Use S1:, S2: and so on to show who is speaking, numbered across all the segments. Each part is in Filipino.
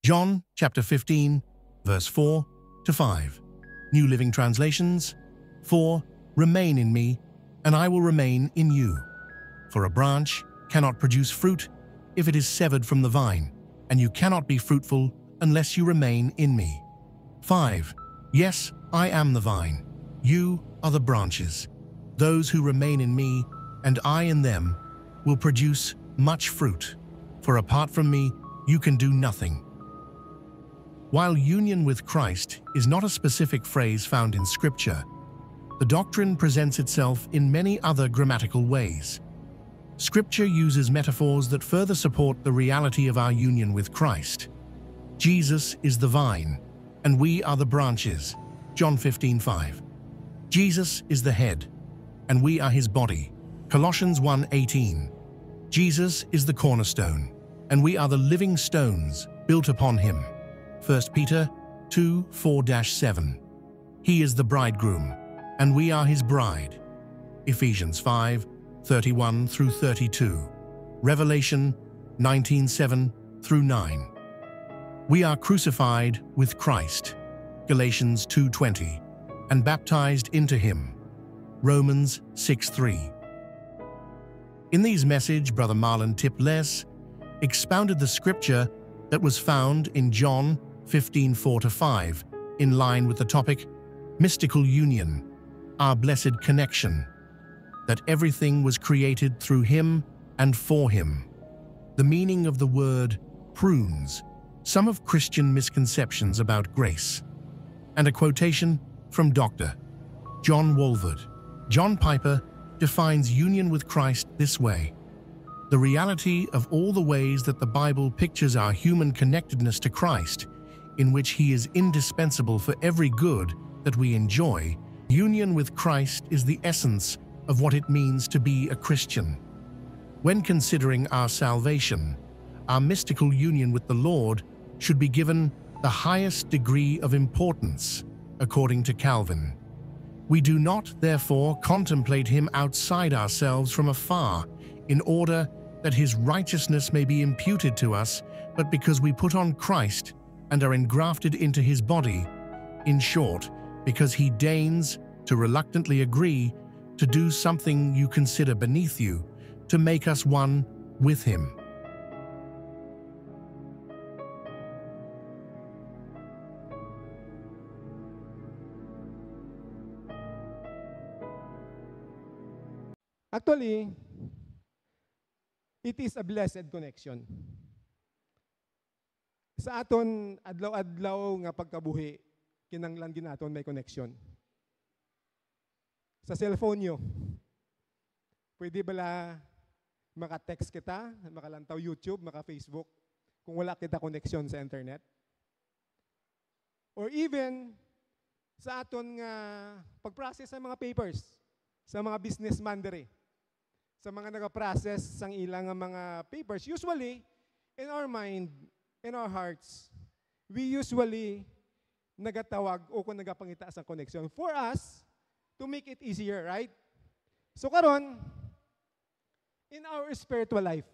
S1: John chapter 15, verse 4 to 5. New Living Translations. 4. Remain in me, and I will remain in you. For a branch cannot produce fruit if it is severed from the vine, and you cannot be fruitful unless you remain in me. 5. Yes, I am the vine. You are the branches. Those who remain in me, and I in them, will produce much fruit. For apart from me, you can do nothing. While union with Christ is not a specific phrase found in Scripture, the doctrine presents itself in many other grammatical ways. Scripture uses metaphors that further support the reality of our union with Christ. Jesus is the vine, and we are the branches. John 15:5. Jesus is the head, and we are his body. Colossians 1:18. Jesus is the cornerstone, and we are the living stones built upon him. 1 Peter 2:4-7. He is the bridegroom, and we are his bride. Ephesians 5:31-32. Revelation 19:7-9. We are crucified with Christ. Galatians 2:20. And baptized into him. Romans 6:3. In these message, Brother Marlon Tiples expounded the scripture that was found in John 15:4-5, in line with the topic, mystical union, our blessed connection, that everything was created through him and for him. The meaning of the word prunes some of Christian misconceptions about grace. And a quotation from Dr. John Walvoord. John Piper defines union with Christ this way: the reality of all the ways that the Bible pictures our human connectedness to Christ, in which he is indispensable for every good that we enjoy. Union with Christ is the essence of what it means to be a Christian. When considering our salvation, our mystical union with the Lord should be given the highest degree of importance, according to Calvin. We do not, therefore, contemplate him outside ourselves from afar, in order that his righteousness may be imputed to us, but because we put on Christ and are engrafted into his body, in short, because he deigns to reluctantly agree to do something you consider beneath you, to make us one with him.
S2: Actually, it is a blessed connection. Sa aton adlaw-adlaw nga pagkabuhi, kinanglan ginaton may connection. Sa cellphone nyo, pwede bala maka-text kita, makalantaw YouTube, maka-Facebook, kung wala kita connection sa internet? Or even, sa aton nga pag-process sa mga papers, sa mga businessman dere, sa mga nag-process sang ilang mga papers, usually, in our mind, in our hearts, we usually nagatawag o kung nagapangita sa connection for us to make it easier, right? So karon, in our spiritual life,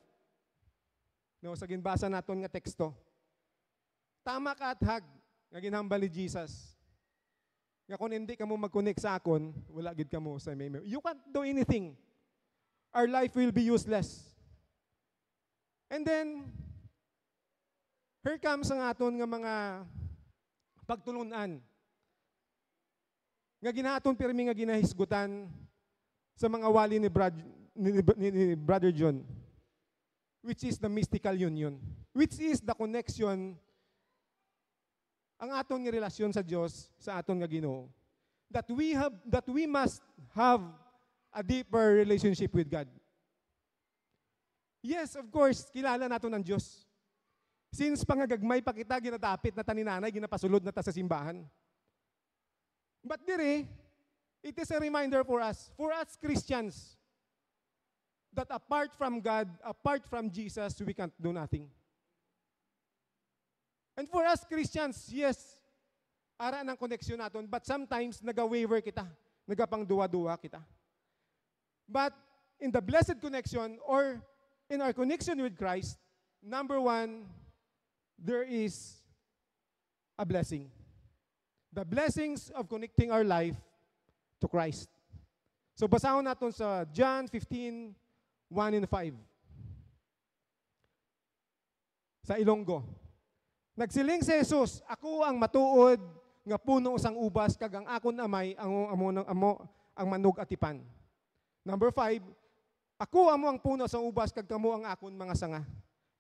S2: no, sa ginbasa naton nga teksto, tama ka at hag nga ginhambal ni Jesus. Nga kung hindi ka mo mag-connect sa akon, wala gid ka mo sa may. You can't do anything. Our life will be useless. And then, here comes ang aton nga mga pagtulunan. Nga ginaton pirmi nga ginahisgutan sa mga wali ni Brother John, which is the mystical union, which is the connection ang aton nga relasyon sa Dios, sa aton nga Ginoo, that we must have a deeper relationship with God. Yes, of course, kilala nato ng Diyos. Since pangagagmay pa kita, ginatapit na taninanay, ginapasulod na ta sa simbahan. But dire, it is a reminder for us Christians, that apart from God, apart from Jesus, we can't do nothing. And for us Christians, yes, ara ng koneksyon naton, but sometimes naga-waver kita, nagapang-duwa-duwa kita. But in the blessed connection or in our connection with Christ, number one, there is a blessing. The blessings of connecting our life to Christ. So basahon natin sa John 15, 1 and 5. Sa Ilonggo. Nagsiling si Jesus, ako ang matuod nga puno sang ubas kag ang akon amay ang manog atipan. Number 5, ako amo ang puno sang ubas kag kamo ang akon mga sanga.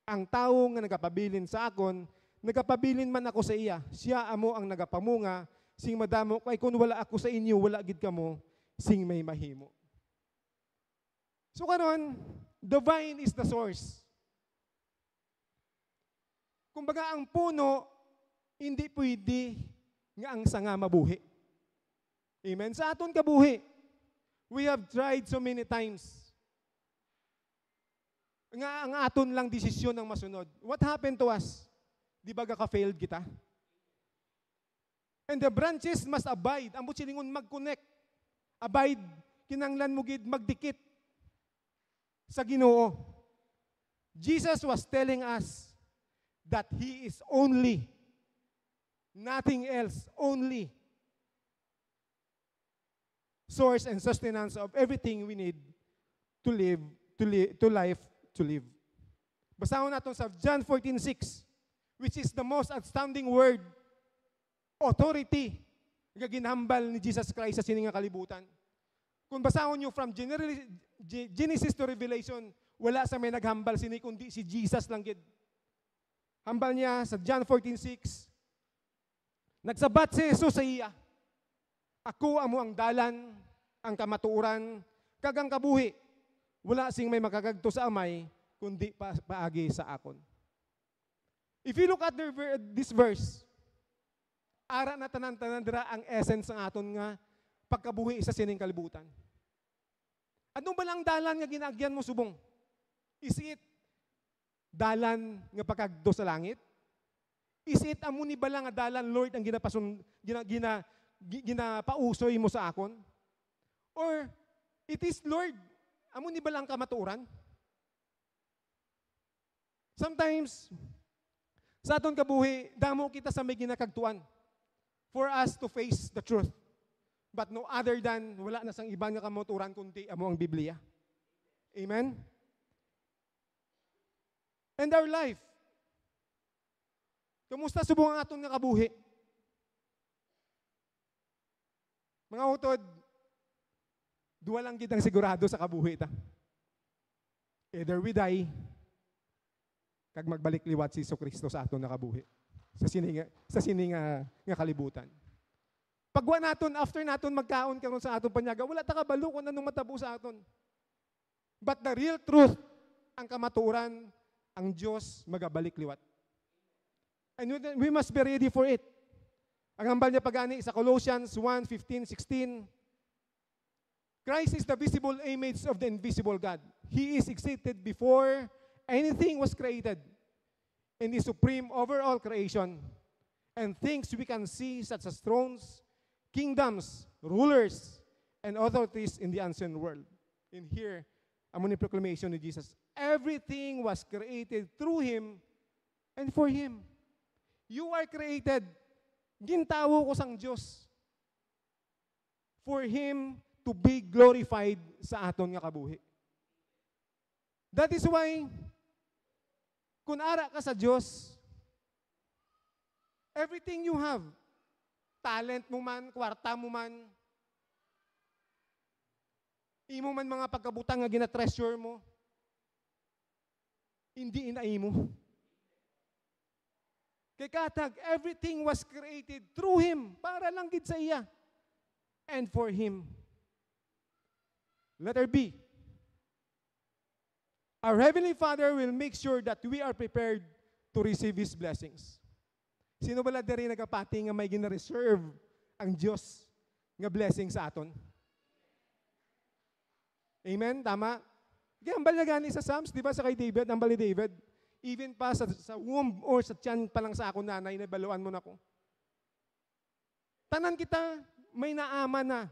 S2: Ang tawo nga nagapabilin sa akon, nagapabilin man ako sa iya. Siya amo ang nagapamunga, sing madamo kay kun wala ako sa inyo, wala gid kamo sing may mahimo. So karon, the vine is the source. Kumbaga ang puno, hindi pwede nga ang sanga mabuhi. Amen? Sa aton kabuhi, we have tried so many times. Nga ang aton lang desisyon ang masunod. What happened to us? Di ba ka-failed kita? And the branches must abide. Ang silingon mag-connect. Abide. Kinanglan mo gid magdikit sa Ginoo. Jesus was telling us that He is only, nothing else, only source and sustenance of everything we need to live, to life, to live. Basahon natin sa John 14:6, which is the most outstanding word, authority, nga ginhambal ni Jesus Christ sa sininga kalibutan. Kung basahon nyo from Genesis to Revelation, wala sa may naghambal sini kundi si Jesus lang gid. Hambal niya sa John 14:6, nagsabat si Jesus sa iya, ako amo ang dalan, ang kamatuoran, kag ang kabuhi. Wala sing may makagagto sa amay, kundi paagi sa akon. If you look at this verse, ara na tanan-tanan dira ang essence ng aton nga pagkabuhi sa sining kalibutan. Anong ba lang dalan nga ginagyan mo subong? Is it dalan nga pagkagdo sa langit? Is it amo ni bala nga dalan, Lord, ang ginapausoy mo sa akon? Or it is, Lord, amo ni bala ang kamatuoran? Sometimes, sa aton kabuhi, damo kita sa may ginakagtuan for us to face the truth. But no other than, wala na sang ibang nga kamatuoran kundi amo ang Biblia. Amen? And our life. Kamusta subong ang aton nga kabuhi? Mga utod, duwa lang kitang sigurado sa kabuhi ta. Either we die, kag magbalik liwat si Jesucristo sa aton nga kabuhi. Sa sininga nga kalibutan. Pagwa naton, after naton magkaon karon sa aton panyaga, wala ta kabalo kung anong matabo sa aton. But the real truth, ang kamatuoran, ang Diyos magabalik liwat. And we must be ready for it. Ang hambal niya pagani sa Colossians 1:15-16, Christ is the visible image of the invisible God. He is existed before anything was created and is supreme over all creation. And things we can see such as thrones, kingdoms, rulers, and authorities in the unseen world. In here, amo ni proclamation ni Jesus. Everything was created through Him and for Him. You are created. Gintawo ko sang Diyos. For Him to be glorified sa aton nga kabuhi. That is why, kung ara ka sa Diyos, everything you have, talent mo man, kwarta mo man, imo man mga pagkabutang nga gina-treasure mo, hindi inaimo. Kay katag, everything was created through Him, para lang gid sa iya, and for Him. Letter B. Our Heavenly Father will make sure that we are prepared to receive His blessings. Sino ba diri nagapati nga may gina-reserve ang Diyos nga blessing sa aton? Amen? Tama? Hambal na gani sa Psalms, di ba sa kay David, hambal ni David, even pa sa womb or sa tiyan pa lang sa ako nanay, nabaluan mo na ko. Tanan kita, may naama na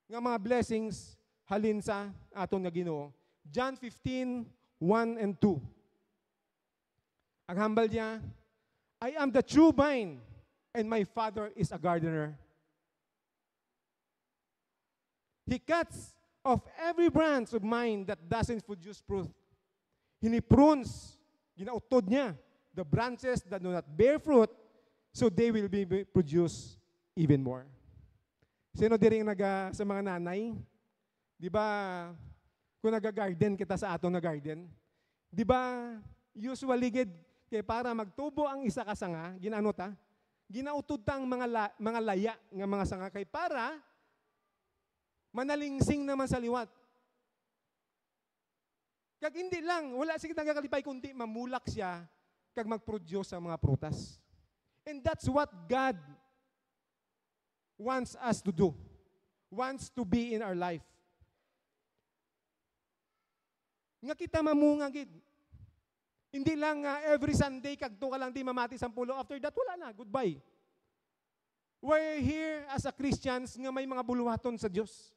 S2: nga mga blessings halin sa aton nga Ginoo. John 15:1 and 2. Ang humble niya, I am the true vine, and my Father is a gardener. He cuts off every branch of mine that doesn't produce fruit. Hiniprunes, ginautod niya, the branches that do not bear fruit, so they will be produce even more. Sino diring sa mga nanay? Di ba, kung nag-garden kita sa ato na garden, di ba, usually kaya para magtubo ang isa ka sanga, ginautod ta ang mga laya ng mga sanga kay para manalingsing naman sa liwat. Kag hindi lang, wala sige nagakalipay kundi mamulak siya kag mag-produce sa mga prutas. And that's what God wants us to do. Wants to be in our life. Nga kita mamunga gid. Hindi lang every Sunday kagto ka lang di mamati 10. After that wala na, goodbye. We're here as a Christians nga may mga buluhaton sa Dios.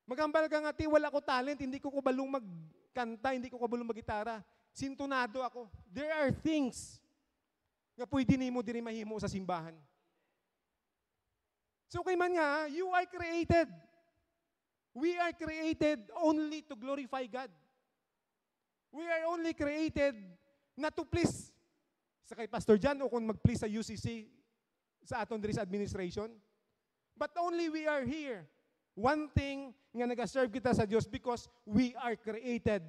S2: Magambal ka nga ti wala ko talent, hindi ko balong magkanta, hindi ko balong maggitara. Sintonado ako. There are things nga pwede nimo diri mahimo sa simbahan. So kay man nga, you are created. We are created only to glorify God. We are only created not to please sa kay Pastor Jan o kung mag-please sa UCC sa aton diri sa administration. But only we are here. One thing nga nag-serve kita sa Dios because we are created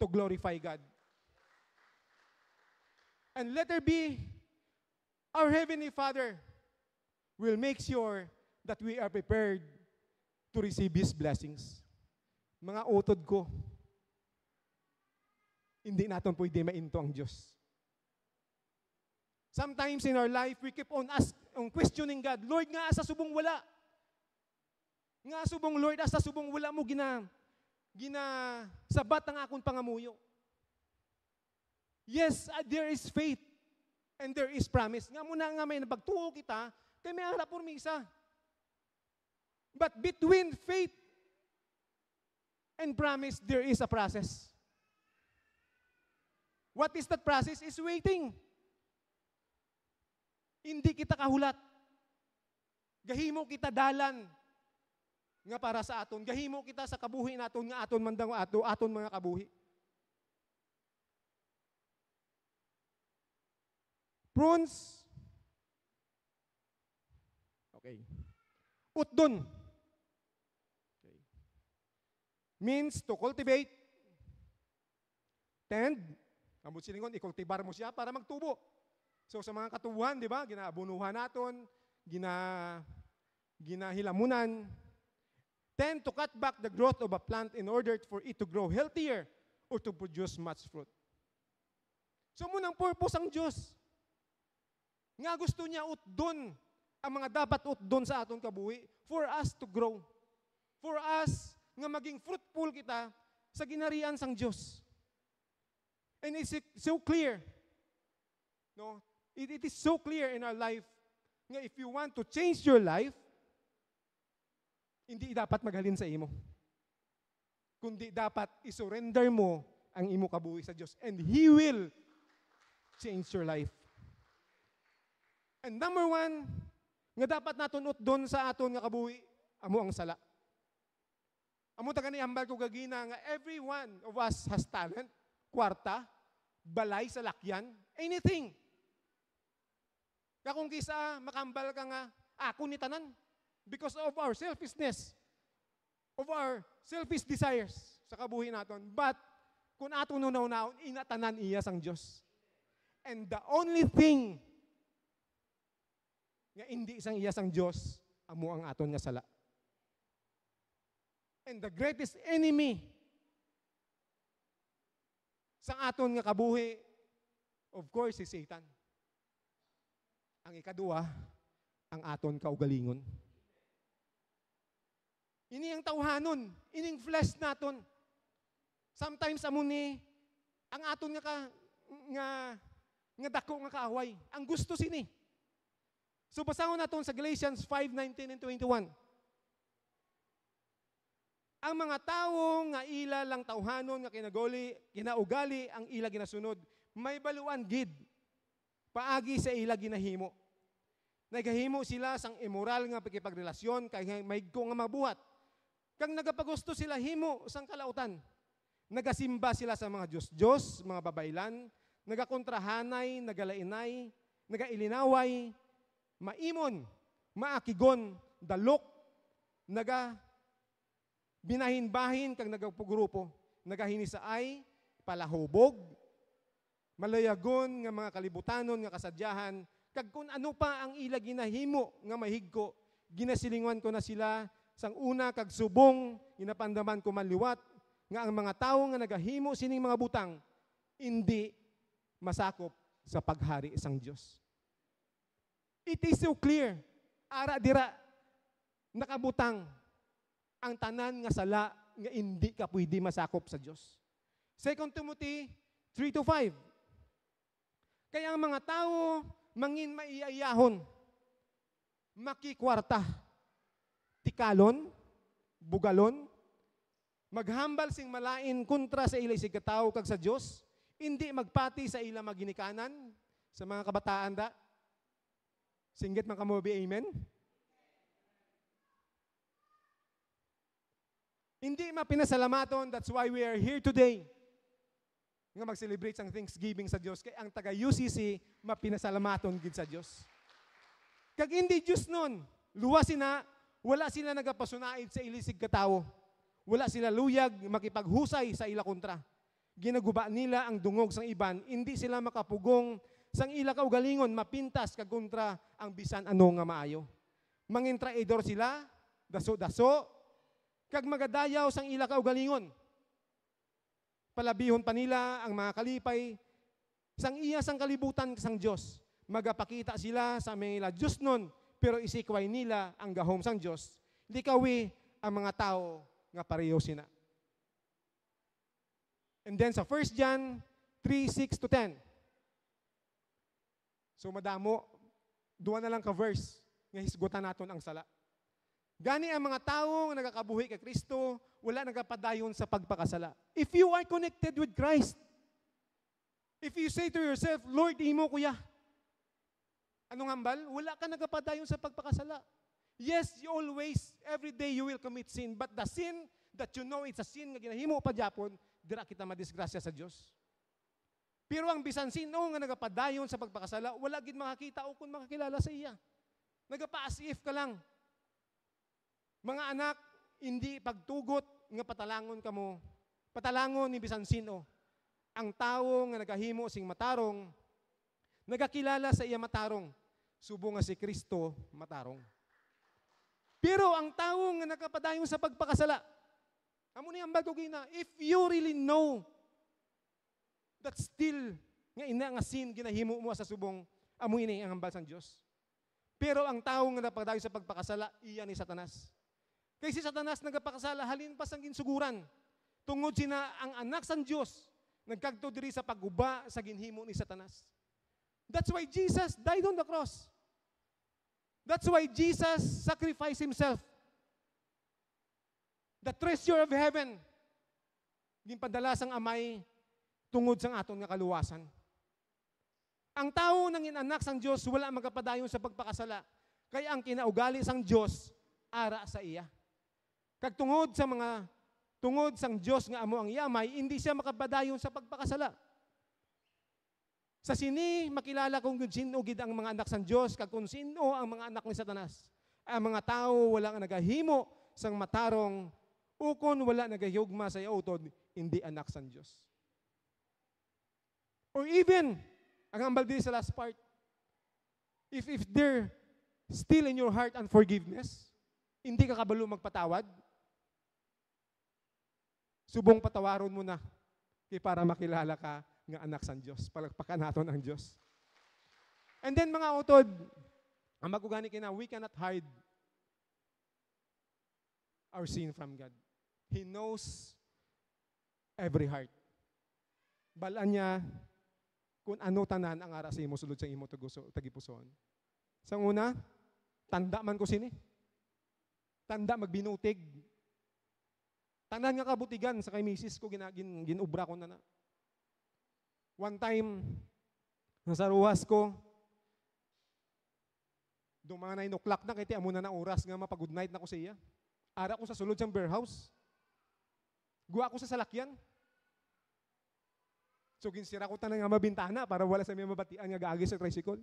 S2: to glorify God. And let there be our Heavenly Father will make sure that we are prepared to receive His blessings. Mga utod ko, hindi natin pwede mainto ang Diyos. Sometimes in our life, we keep on questioning God, Lord, nga asa subong wala. Nga subong Lord, asa subong wala mo sabat ang akong pangamuyo. Yes, there is faith and there is promise. Nga muna nga may napagtuo kita, kay may harap misa. But between faith and promise, there is a process. What is that process? Is waiting. Hindi kita kahulat. Gahimo kita dalan nga para sa aton. Gahimo kita sa kabuhi naton nga aton mandang aton mga kabuhi. Prunes. Okay. Utdon. Okay. Means to cultivate. Tend. Amot silingon, i-cultivar mo siya para magtubo. So sa mga katubuhan, di ba, ginaabunuhan naton, ginahilamunan. Tend to cut back the growth of a plant in order for it to grow healthier or to produce much fruit. So munang purpose ang Diyos. Nga gusto niya utdon ang mga dapat utdon sa aton kabuhi for us to grow. For us nga maging fruitful kita sa ginarian sang Diyos. And it's so clear. No? It is so clear in our life nga if you want to change your life, hindi dapat maghalin sa imo. Kundi dapat isurrender mo ang imo kabuhi sa Diyos and He will change your life. And number one, nga dapat naton utdon sa aton nga kabuhi, amo ang sala. Amo ta kani ambal ko gagina nga every one of us has talent, kwarta, balay sa lakyan, anything. Kung kisa makambal ka nga, ako ni tanan because of our selfishness, of our selfish desires sa kabuhi naton. But kung ato nunaw-naon, inatanan iya sang Diyos. And the only thing nga hindi isang iya sang Diyos, amo ang aton nga sala. And the greatest enemy sa aton nga kabuhi, of course, si Satan. Ang ikadua, ang aton kaugalingon. Ini ang tawhanon, ining flesh naton. Sometimes amon ni ang aton nga dako nga kaaway. Ang gusto sini. So basahon naton sa Galatians 5:19 and 21. Ang mga tao nga ila lang tawhanon nga kinaugali ang ila ginasunod, may baluan gid paagi sa ila ginahimo. Nagahimo sila sang immoral nga pakipagrelasyon kay may nga mabuhat. Kang nagapagusto sila himo sang kalautan. Nagasimba sila sa mga Diyos, mga babaylan, nagakontrahanay, nagalainay, nagailinaway, maimon, maakigon, dalok, binahin-bahin kang nagapugrupo, nagahinisaay, palahubog, malayagon nga mga kalibutanon nga kasadyahan, kag kung ano pa ang ila ginahimo nga mahigko, ginasilingan ko na sila sang una kag subong, inapandaman ko manliwat, nga ang mga tao nga nagahimo sining mga butang, hindi masakop sa paghari sang Diyos. It is so clear, ara dira, nakabutang, ang tanan nga sala nga hindi ka pwede masakop sa Diyos. 2 Timothy 3-5. Kaya ang mga tao mangin maiayahon, makikwarta, tikalon, bugalon, maghambal sing malain kontra sa ilay sigataw kag sa Diyos, hindi magpati sa ila maginikanan sa mga kabataan da. Singgit man kamobi, amen? Hindi mapinasalamaton, that's why we are here today. Nga mag-celebrate sang Thanksgiving sa Diyos. Kaya ang taga-UCC, mapinasalamaton gid sa Diyos. Kag hindi Diyos nun, luwasin na, wala sila nagapasunaid sa ilisig katao. Wala sila luyag, makipaghusay sa ila kontra. Ginaguba nila ang dungog sang iban, hindi sila makapugong sang ila kaugalingon, mapintas kag kontra ang bisan ano nga maayo. Mangintraidor sila, daso-daso, kag magadayaw sang ila kaugalingon. Palabihon pa nila ang mga kalipay sang iya sang kalibutan sang Diyos. Magapakita sila sa mga Diyos nun, pero isikway nila ang gahom sang Diyos. Likawi ang mga tao nga pareho sina. And then sa 1 John 3:6-10. So madamo, duwa na lang ka verse nga hisgutan naton ang sala. Gani ang mga tao nga nagakabuhi kay Kristo, wala nagapadayon sa pagpakasala. If you are connected with Christ, if you say to yourself, Lord, imo kuya, anong hambal? Wala ka nagapadayon sa pagpakasala. Yes, you always, every day you will commit sin, but the sin that you know it's a sin nga ginahimo pa Japon, dira kita madisgrasya sa Diyos. Pero ang bisan sino nga nagapadayon sa pagpakasala, wala gid makakita o kung makakilala sa iya. Nagapa-as if ka lang. Mga anak, hindi pagtugot nga patalangon kamo. Patalangon ni bisan sino. Ang tao nga nagahimo sing matarong, nagakilala sa iya matarong. Subo nga si Kristo matarong. Pero ang tao nga nakapadayon sa pagpakasala, amo ni ang bagugina, if you really know that still nga ina nga sin ginahimo mo sa subong, amo ini ang hambal sang Dios. Pero ang tao nga napadayon sa pagpakasala, iya ni Satanas. Kay si Satanas nagapakasala halin pa sang ginsuguran. Tungod sina ang anak sang Dios nagkadto diri sa pagguba sa ginhimo ni Satanas. That's why Jesus died on the cross. That's why Jesus sacrificed himself. The treasure of heaven. Ginpadala sang amay tungod sang aton nga kaluwasan. Ang tao nang inanak sang Dios wala magapadayon sa pagpakasala. Kaya ang kinaugali sang Dios ara sa iya. Kag tungod sang Dios nga amo ang yamay, hindi siya makapadayon sa pagpakasala. Sa sini makilala kung sino gid ang mga anak sang Dios kag kung sino ang mga anak ni Satanas. Ang mga tao wala nga nagahimo sang matarong ukon wala nagahiyugma sa utod, hindi anak sang Dios. Or even ang hambal din sa last part, if there still in your heart unforgiveness, hindi ka kabalo magpatawad, subong patawaron mo na kay para makilala ka nga anak sang Diyos. Palagpakan naton ang Diyos. And then mga utod, ang magugani kina, we cannot hide our sin from God. He knows every heart. Balaan niya kung ano tanan ang ara sa imo sulod sa imo tagipuson. Sang una, tanda man ko sini. Tanda magbinutig. Tanan nga kabutigan sa kay misis ko, ginubra ko na. One time, nasa ruwas ko, doon mga 9 o'clock na, kaya amo na oras nga mapag-good night na ko sa iya. Ara ko sa sulod siyang warehouse. Guwa ko sa salakyan. So, ginsira ko tanang nga mabintana para wala sa mga mabatian nga gaagi sa tricycle.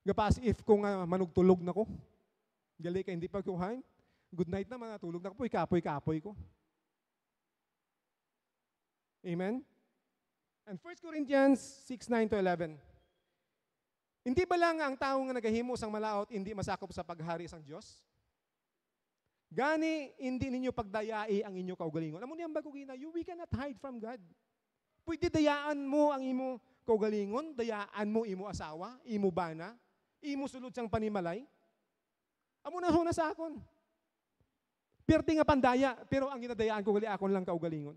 S2: Gapas if ko nga manugtulog na ko. Gali ka, hindi pa kuhain. Good night na, manatulog na ko po, kapoy ko. Amen? And 1 Corinthians 6:9-11. Hindi ba lang ang tao nga nagahimo sang malaot, hindi masakop sa paghari sang Diyos? Gani, hindi ninyo pagdayai ang inyo kaugalingon. Amo niyang bago gina, we cannot hide from God. Pwede dayaan mo ang imo kaugalingon, dayaan mo imo asawa, imo bana, imo sulod sang panimalay. Amo na huna sa akon. Perti nga pandaya, pero ang ginadayaan ko gali akon lang kaugalingon.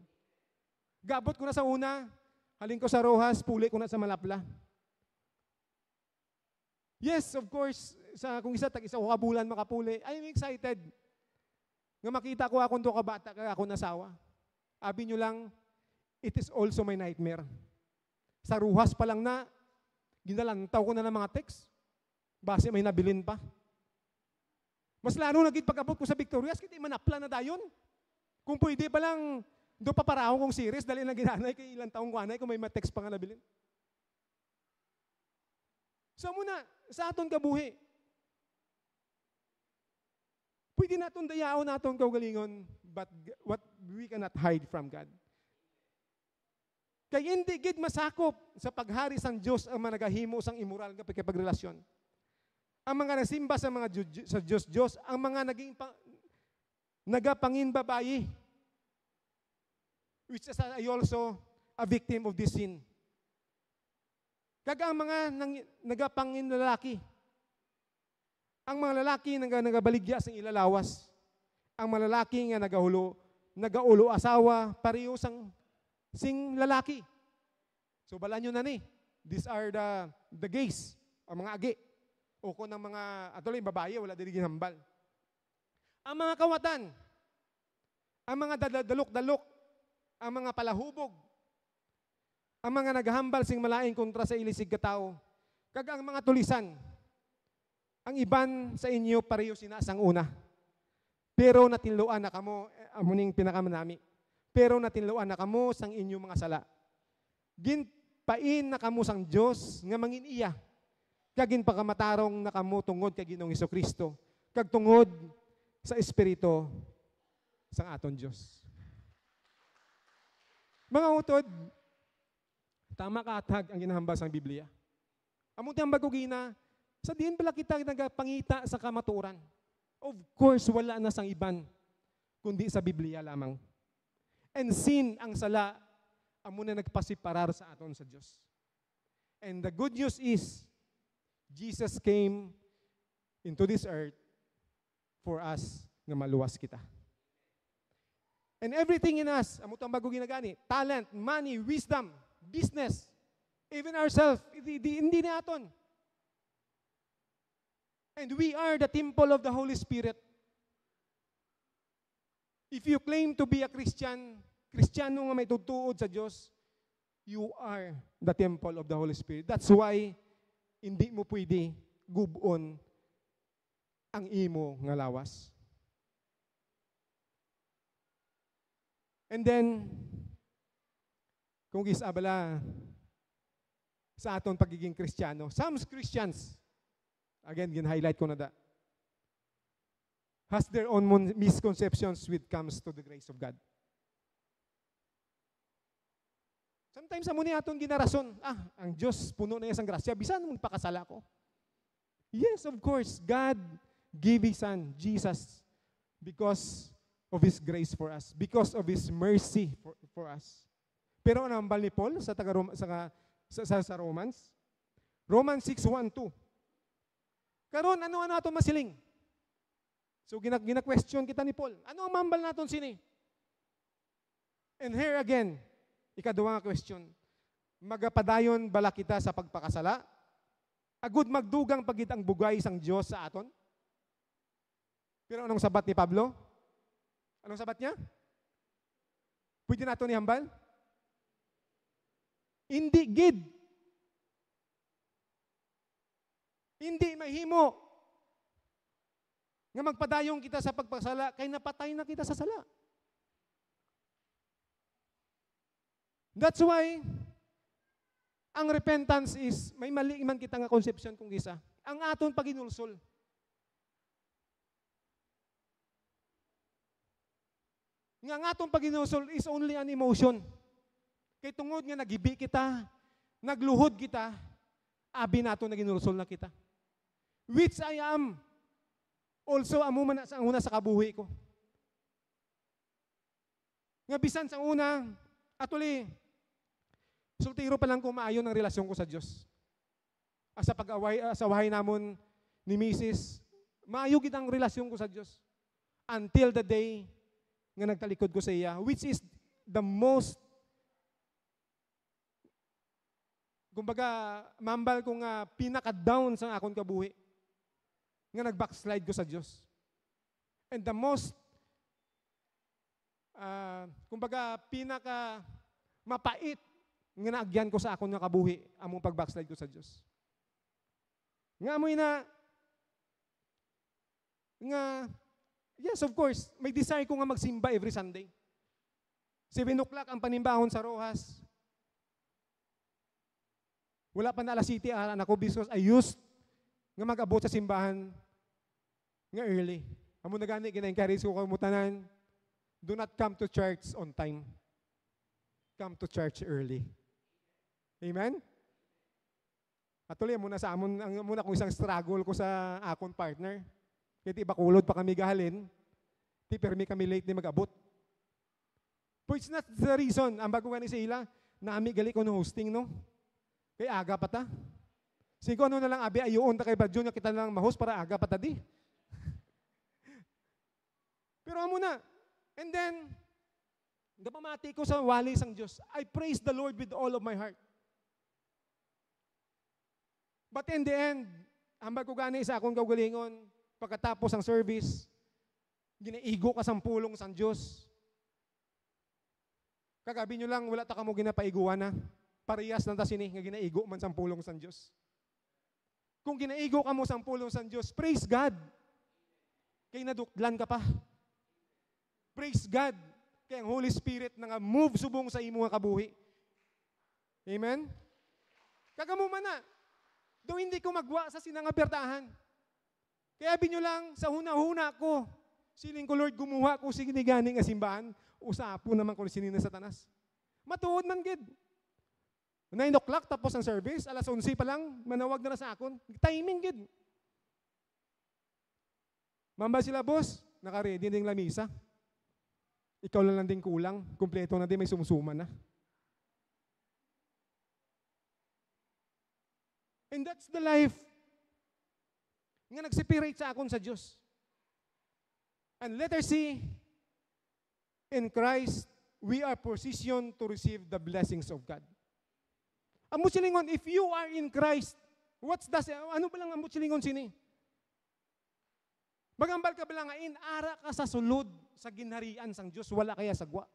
S2: Gabot ko na sa una, halin ko sa Rojas, puli ko na sa Malapla. Yes, of course, kung isa ko kabulan makapuli, I'm excited. Nga makita ko akong to kabata, kaya ako nasawa. Abi nyo lang, it is also my nightmare. Sa Rojas pa lang na, ginalantaw ko na ng mga text. Base may nabilin pa. Mas lalo naging pag-abot ko sa Victorias, kita manapla na dayon. Kung pwede pa lang, do pa para akong series, dali na ginanay kay ilang taong kuanay kung may ma-text pa nga nabilin. So muna, sa aton kabuhi, pwede naton dayaon naton kaugalingon, but what we cannot hide from God. Kaya hindi gid masakop sa paghari sang Diyos ang mga nagahimo sang immoral nga pagrelasyon. Ang mga nasimba sa mga sa Diyos, ang mga naging nagapangin babayi, which is I also a victim of this sin. Kaga ang mga nagapangin lalaki, ang mga lalaki nagabaligya sa ilalawas, ang mga lalaki nga nagaulo asawa, pareho sing lalaki. So bala nyo na ni, these are the gays, o mga agi. O kung ng mga, atuloy, babae, wala din ginambal. Ang mga kawatan, ang mga dalok-dalok, ang mga palahubog, ang mga naghambal sing malaing kontra sa ilisig katao, kag ang mga tulisan, ang iban sa inyo pareho sinasang una. Pero natinluan na kamo, amuning pinakamanami, pero natinluan na kamo sang inyo mga sala. Ginpain na kamo sang Diyos nga mangin iya, kagin pagkamatarong na kamo tungod kay Ginoong Hesukristo, kag tungod sa Espiritu sang aton Diyos. Mga utod, tama kaatag ang ginahambal sang Biblia. Among tiyang bagugina, sa diin pala kita nagapangita sa kamaturan. Of course, wala na sang iban, kundi sa Biblia lamang. And sin, ang sala, amo na nagpasiparar sa aton sa Diyos. And the good news is, Jesus came into this earth for us na maluwas kita. And everything in us, amo tang bago ginagani, talent, money, wisdom, business, even ourselves, hindi na aton. And we are the temple of the Holy Spirit. If you claim to be a Christian, Kristiyano nga may tutuod sa Diyos, you are the temple of the Holy Spirit. That's why hindi mo pwede gubon ang imo nga lawas. And then, kung isabala sa aton pagiging Kristiyano, some Christians, again, gin-highlight ko na da, has their own misconceptions when it comes to the grace of God. Sometimes amo ni aton ginarason, ang Diyos puno na isang grasya, bisan magpakasala ko. Yes, of course, God gave His Son, Jesus, because of His grace for us, because of His mercy for us. Pero ano ang bal ni Paul sa Romans? Romans 6:1-2. Karon ano aton masiling? So gina-question kita ni Paul. Ano ang mambal naton sini? And here again, ikaduwa nga question. Magapadayon bala kita sa pagpakasala? Agud magdugang pagit ang bugay sang Dios sa aton? Pero anong sabat ni Pablo? Anong sabat niya? Pwede nato ni hambal? Hindi gid. Hindi mahimo nga magpadayong kita sa pagpasala kay napatay na kita sa sala. That's why ang repentance is may mali man kita nga konsepsyon kung gisa. Ang aton paginulsol. Nga ang aton paginulsol is only an emotion. Kay tungod nga nagibi kita, nagluhod kita, abi nato na ginulsol na kita. Which I am also amo man sa una sa kabuhi ko. Nga bisan sa una, actually, sultiro pa lang ko maayon ang relasyon ko sa Diyos. Sa pag-away, sa wahay namon ni Mrs., maayo gid ang relasyon ko sa Diyos. Until the day nga nagtalikod ko sa iya, which is the most, kumbaga, mambal ko nga pinaka-down sa akong kabuhi. Nga nag-backslide ko sa Diyos. And the most, kumbaga, pinaka-mapait nga naagyan ko sa akong nakabuhi among pag-backslide ko sa Diyos. Nga amoy na, yes, of course, may desire ko nga magsimba every Sunday. 7 o'clock ang panimbahon sa Rojas. Wala pa na alas 7 anak ko because I used nga mag-abot sa simbahan nga early. Amo na gani, gina-encourage ko kamutanan, do not come to church on time. Come to church early. Amen? Atuloy, muna sa amon, muna kung isang struggle ko sa akong partner. Kaya di bakulod pa kami gahalin, di permi kami late ni mag-abot. But it's not the reason, ang bago ni sa ila, naami gali ko no hosting, no? Kaya aga pa ta. Sige, ano na lang, abi, ayoon ta kay Badyo nga kita na lang ma-host para aga pa ta di. Pero amo na. And then, napamati ko sa wali sang Diyos, I praise the Lord with all of my heart. But in the end, hambal ko gani sa akong kaugalingon, pagkatapos ang service, ginaigo ka sang pulong sang Diyos. Kagabi nyo lang, wala ta ka mo ginapaiguan na. Parehas na ta sini, nga ginaigo man sang pulong sang Diyos. Kung ginaigo ka mo sang pulong sang Diyos, praise God. Kaya naduklan ka pa. Praise God. Kaya ang Holy Spirit na nga move subong sa imo nga kabuhi. Amen? Kagamo man na. Do hindi ko magwa sa sinangabertahan. Kaya binyo lang, sa huna-huna ko, siling ko, Lord, gumuha ko si ginigani nga simbahan, usapo naman ko sinin na Satanas. Matuod man gid. 9 o'clock tapos ang service, alas 11 pa lang, manawag na sa akon. Timing gid. Mamba sila, boss, naka-ready din lamisa. Ikaw lang din kulang, kumpleto na din, may sumusuma na. And that's the life nga nag-separate sa akon sa Diyos. And let us see, in Christ, we are positioned to receive the blessings of God. Ang silingon, if you are in Christ, ano ba lang ang silingon sini? Magambal ka ba lang ngayon, ara ka sa sulod sa ginharian sang Diyos, wala kaya sagwa.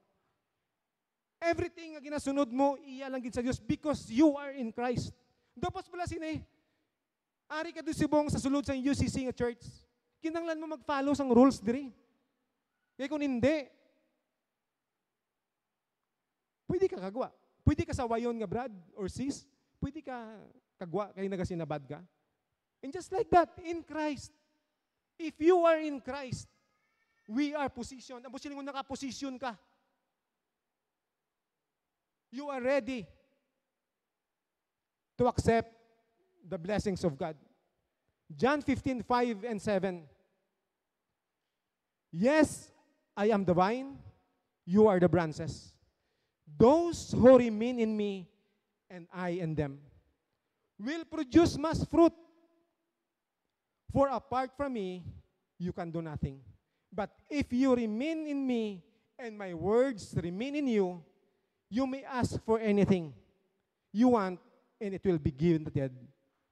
S2: Everything nga ginasunod mo, iya lang gid sa Diyos because you are in Christ. Dapos pala sini, ari ka doon sibong sa sulod sa UCC nga church, kinanglan mo mag-follow sang rules diri. Kaya kung hindi, pwede ka kagwa. Pwede ka sa wayon nga brad or sis, pwede ka kagwa kay nagasinabad ka. And just like that, in Christ, if you are in Christ, we are positioned. Amo siling naka-position ka. You are ready to accept the blessings of God. John 15:5 and 7. Yes, I am the vine, you are the branches. Those who remain in me and I in them will produce much fruit. For apart from me, you can do nothing. But if you remain in me and my words remain in you, you may ask for anything you want and it will be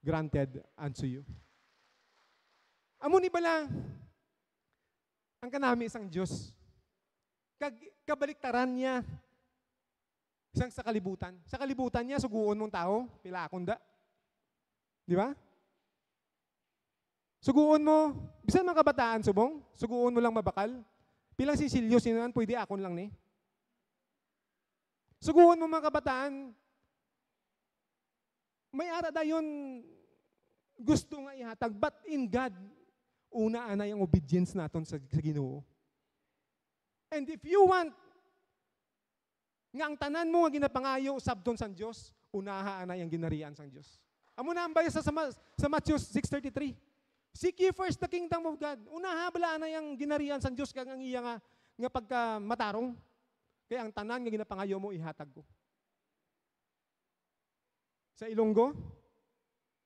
S2: granted unto you. Amo ni bala, ang kanami isang Diyos. Kabaliktaran niya sa kalibutan. Sa kalibutan niya, suguon mong tao, pila akong da. Di ba? Suguon mo, bisan mga kabataan, subong, suguon mo lang mabakal. Pilang sisilyo, sino yan, pwede akon lang ni. Suguon mo mga kabataan, may ara dayon gusto nga ihatag, but in God, una ana yung obedience naton sa Ginoo. And if you want nga ang tanan mo nga ginapangayo sabton sa Dios, unaha ana yung ginarian sang Dios. Amo na ang bayo sa Matthew 6:33. Seek ye first the kingdom of God. Unaha bala na yung ginarian sang Dios kag ang iya nga pagka matarong. Kaya ang tanan nga ginapangayo mo ihatag ko. Sa Ilonggo,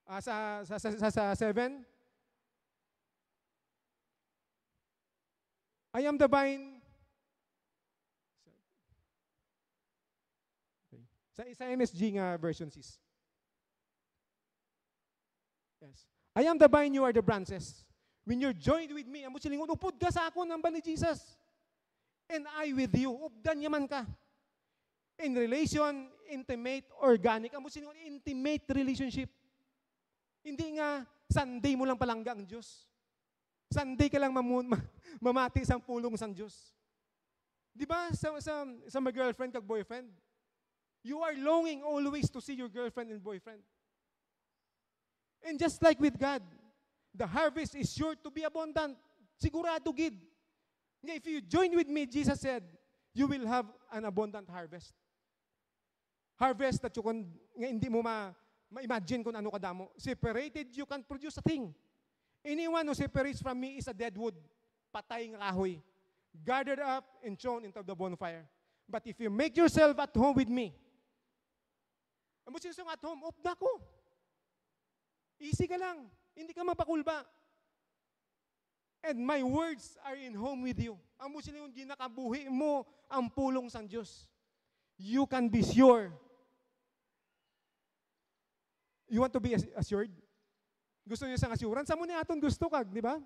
S2: sa 7, I am the vine. Sa MSG nga version sis. Yes. I am the vine, you are the branches. When you're joined with me, amo silingon, upod ka sa akon ang ni Jesus. And I with you. Updan yaman ka. In relation, intimate, organic. Amo silingon, intimate relationship. Hindi nga, Sunday mo lang palangga ang Diyos. Sunday ka lang mamati sa pulong sang Diyos. Di ba sa my girlfriend kag boyfriend? You are longing always to see your girlfriend and boyfriend. And just like with God, the harvest is sure to be abundant. Sigurado gid. If you join with me, Jesus said, you will have an abundant harvest. Harvest that you can, nga hindi mo ma-imagine kung ano kadamo. Separated, you can produce a thing. Anyone who separates from me is a dead wood. Patay nga kahoy. Gathered up and thrown into the bonfire. But if you make yourself at home with me, amo sinsong at home, upda ko. Easy ka lang. Hindi ka mapakulba. And my words are in home with you. Amo silingon ginakabuhi mo ang pulong sang Dios. You can be sure. You want to be assured? Gusto niyo sang assurance? Amo ni aton gusto kag, di ba?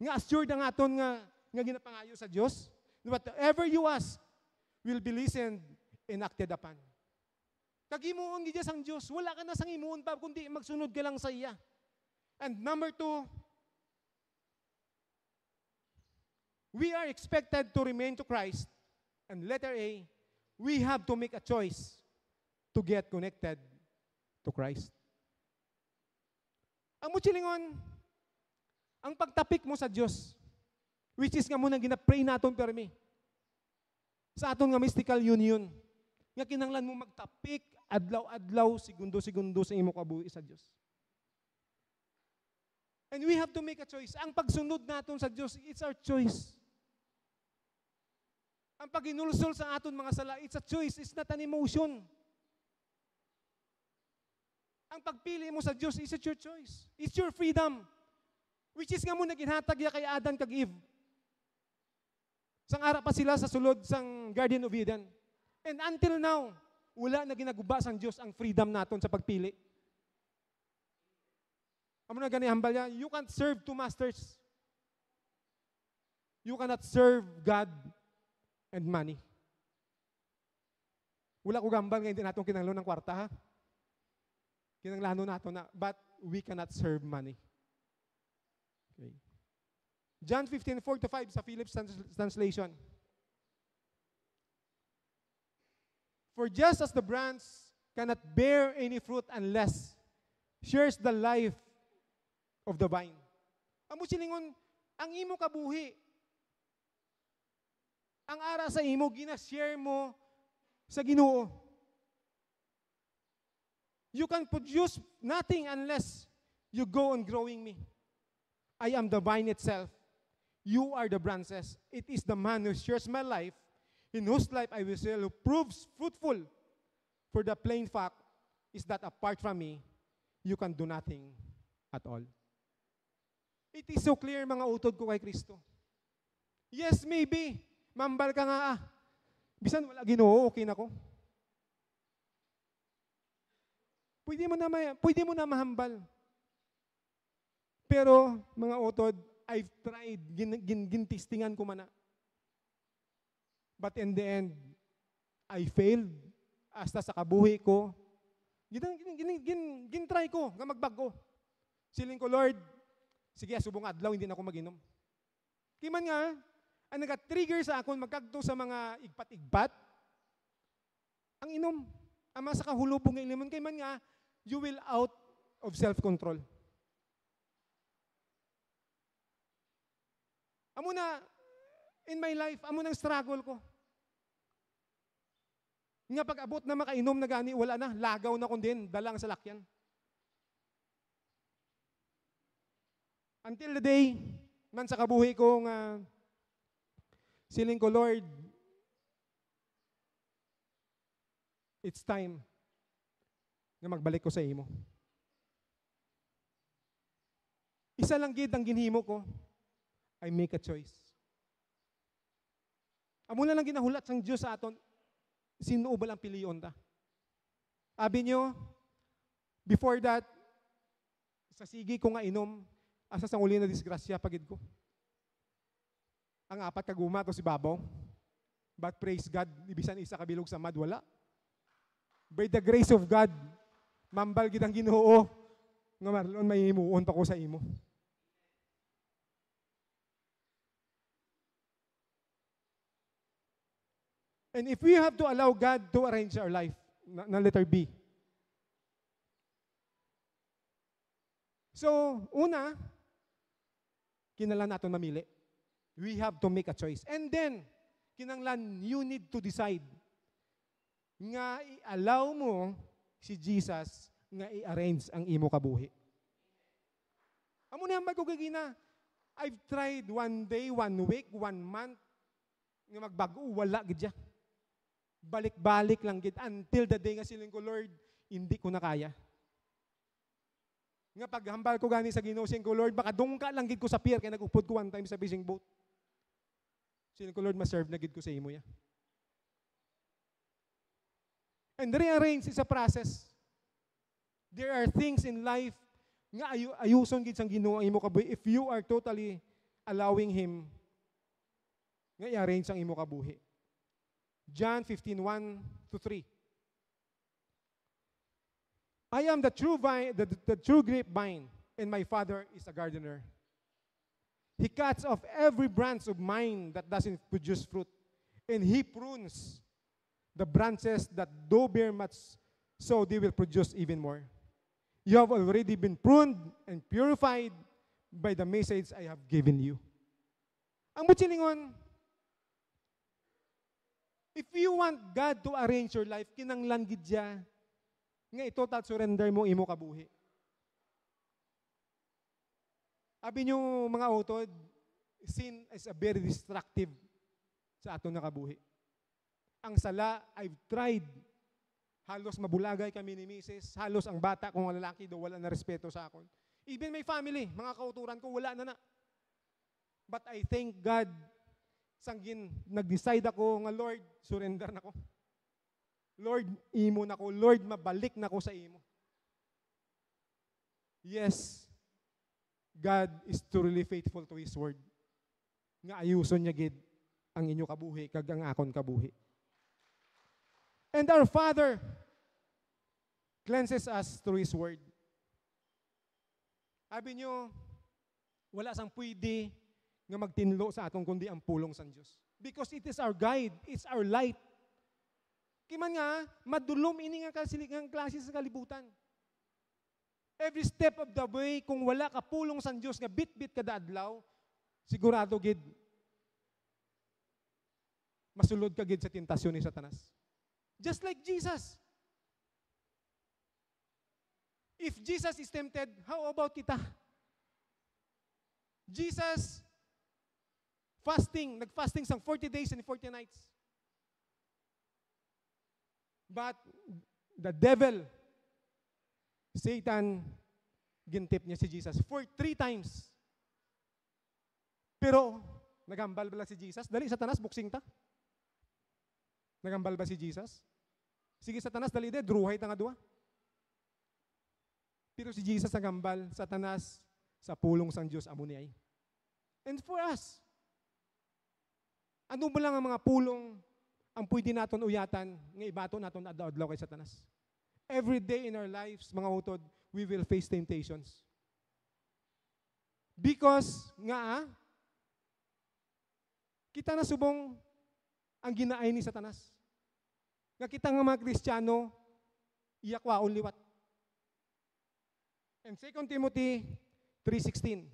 S2: Nga assured ang aton nga ginapangayo sa Dios. Whatever you ask will be listened and acted upon. Kagimuon gid sang Dios, wala ka na sang imuon pa kundi magsunod ka lang sa iya. And number 2, we are expected to remain to Christ. And letter A, we have to make a choice to get connected to Christ. Ang muchilingon, ang pagtapik mo sa Dios, which is nga muna ginapray naton permi, sa aton nga mystical union, nga kinanglan mo magtapik, adlaw-adlaw, segundo-segundo sa imo kabuhi sa Dios. And we have to make a choice. Ang pagsunod naton sa Dios, it's our choice. Ang paginulsol sa aton mga sala, it's a choice, it's not an emotion. Ang pagpili mo sa Dios, is it your choice? It's your freedom. Which is nga mo naginhatag ya kay Adan kag Eve. Sang ara pa sila sa sulod sang Garden of Eden. And until now, wala na ginaguba sang Dios ang freedom naton sa pagpili. Amo na gani hambal ya, you can't serve two masters. You cannot serve God and money. Wala ko gambal nga hindi natong kinanglan ng kwarta ha. Kinanglano nato na, but we cannot serve money. Okay. John 15:4-5 sa Phillips translation. For just as the branch cannot bear any fruit unless shares the life of the vine. Amo silingon, ang imo kabuhi, ang ara sa imo, ginashare mo sa Ginoo. You can produce nothing unless you go on growing me. I am the vine itself. You are the branches. It is the man who shares my life, in whose life I will share, who proves fruitful. For the plain fact is that apart from me, you can do nothing at all. It is so clear, mga utod ko kay Kristo. Yes, maybe. Mambal ka nga bisan wala Ginoo, okay na ko. Pwede mo na mahambal. Pero, mga utod, I've tried, gintistingan ko man na. But in the end, I failed. hasta sa kabuhi ko, gin-try ko nga magbago. Siling ko, Lord, sige, subong adlaw, hindi na ako mag-inom. Kiman nga, ang nag-trigger sa akon magkagto sa mga igpat-igpat, ang inom. Ama sa kahulubong ng ilimon, kiman nga, you will out of self-control. Amo na, in my life, amo nang struggle ko. Nga pag-abot na makainom na gani, wala na, lagaw na ko din, dalang sa lakyan. Until the day, man sa kabuhi ko nga, siling ko, Lord, it's time na magbalik ko sa imo. Isa lang gid ang ginhimo ko, I make a choice. Amo na lang ginahulat sang Diyos sa aton, sino ba lang piliyon ta? Abi nyo, before that, sa sige ko nga inom, asa sang uli na disgrasya pagid ko. Ang apat kaguma to si Babaw. But praise God, ibisan isa kabilog sa mad, wala. By the grace of God, mambal gid ang Ginoo nga Marlon may himuon pa ko sa imo. And if we have to allow God to arrange our life, na letter B. So, una, kinahanglan natin mamili. We have to make a choice. And then, kinahanglan you need to decide nga i-allow mo si Jesus nga i-arrange ang imo kabuhi. Amo na magkugagina. I've tried one day, 1 week, 1 month nga magbago, wala gid siya. Balik-balik lang gid until the day nga siling ko, Lord, hindi ko na kaya. Nga paghambal ko gani sa Ginoo, siling ko, Lord, baka dungka lang gid ko sa pier kay nag-upod ko one time sa fishing boat. Siling ko, Lord, ma-serve na gid ko sa imo ya. And rearrange is a process. There are things in life nga ayuson gid sang Ginoo ang imo kabuhi if you are totally allowing Him nga i-arrange ang imo kabuhi. John 15:1-3. I am the true vine, the true grapevine, and my Father is a gardener. He cuts off every branch of mine that doesn't produce fruit, and He prunes the branches that do bear much, so they will produce even more. You have already been pruned and purified by the message I have given you. Ang butsilingon, if you want God to arrange your life, kinanglan gid siya nga total surrender mo imo kabuhi. Abi nyo mga utod, sin is a very destructive sa aton na kabuhi. Ang sala, I've tried. Halos mabulagay kami ni Mrs. Halos ang bata kung lalaki do wala na respeto sa akon. Even my family, mga kauturan ko, wala na. But I thank God, sanggin, nag-decide ako nga, Lord, surrender na ko. Lord, imo na ko. Lord, mabalik na ko sa imo. Yes, God is truly faithful to His word. Nga ayuson niya gid ang inyo kabuhi, kag ang akon kabuhi. And our Father cleanses us through His word. Sabi nyo, wala sang pwede nga magtinlo sa atong kundi ang pulong sa Diyos. Because it is our guide, it's our light. Kiman nga, madulom ini nga kasiligang klase sa kalibutan. Every step of the way, kung wala ka pulong sa Diyos nga bit-bit kada adlaw, sigurado gid masulod ka gid sa tentasyon ni Satanas. Just like Jesus. If Jesus is tempted, how about kita? Jesus nag-fasting sang 40 days and 40 nights. But the devil, Satan, gintip niya si Jesus for 3 times. Pero, nagambal ba si Jesus? Dali, Satanas, buksing ta. Nagambal ba si Jesus? Sige, Satanas, dali de, druhay ta nga dua. Pero si Jesus nagambal, Satanas, sa pulong sang Diyos, amo niya. And for us, ano ba lang ang mga pulong, ang pwede naton uyatan nga ibato naton adlaw kay Satanas. Every day in our lives, mga utod, we will face temptations. Because nga kita na subong ang ginaay ni Satanas. Nga kita nga mga Kristiyano, iyakwaon liwat. And 2 Timothy 3:16.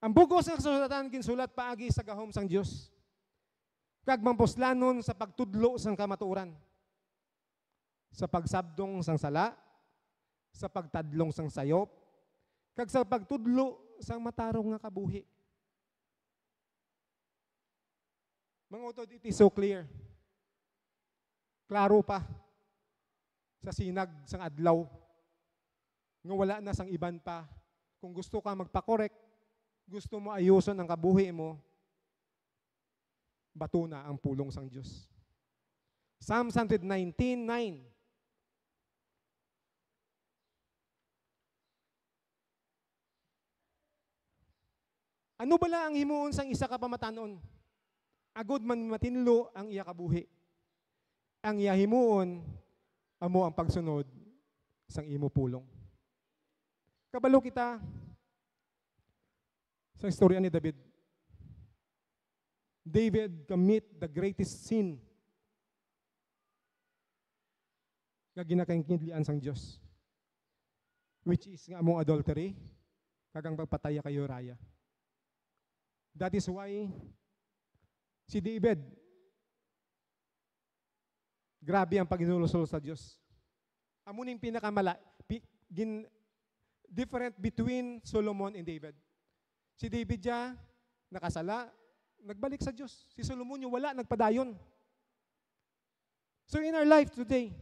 S2: Ang bugos ng kasulatan ginsulat paagi sa gahom sang Dios. Kag mampuslanon sa pagtudlo sang kamatuoran. Sa pagsabdong sang sala, sa pagtadlong sang sayop, kag sa pagtudlo sang matarong nga kabuhi. Mga utod, it is so clear. Klaro pa sa sinag sang adlaw nga wala na sang iban pa. Kung gusto ka magpa-correct, gusto mo ayuson ang kabuhi mo, bato na ang pulong sang Diyos. Psalm 119:9. Ano bala ang himuon sang isa ka pamatanon? Agod man matinlo ang iya kabuhi. Ang iya himuon, amo ang pagsunod sang imo pulong. Kabalo kita sa istorya ni David. David commit the greatest sin nga ginakaingkidlian sang Dios, which is nga among adultery kagang pagpataya kay Uriah. That is why si David, grabe ang paginulusol sa Diyos. Amo ning different between Solomon and David. Si David ya nakasala, nagbalik sa Diyos. Si Solomon yung wala, nagpadayon. So in our life today,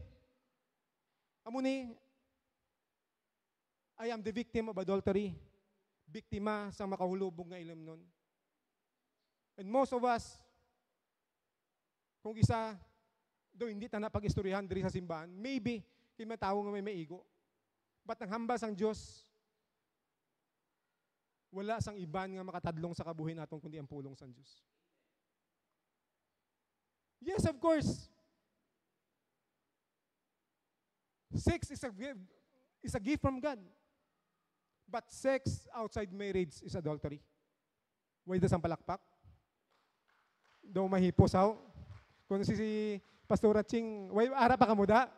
S2: amo ni, I am the victim of adultery. Biktima sa makahulubog nga ilim nun. And most of us, kung isa, do hindi ta na pag-istoryahan diri sa simbahan, maybe, kay mga tao nga may maigo. But ang hambal sang Diyos, wala sang iban nga makatadlong sa kabuhi naton kundi ang pulong sang Diyos. Yes, of course. Sex is a gift from God. But sex outside marriage is adultery. Way das ang palakpak. Daw mahipos how. Kung si Pastora Ching, way ara pa kamuda.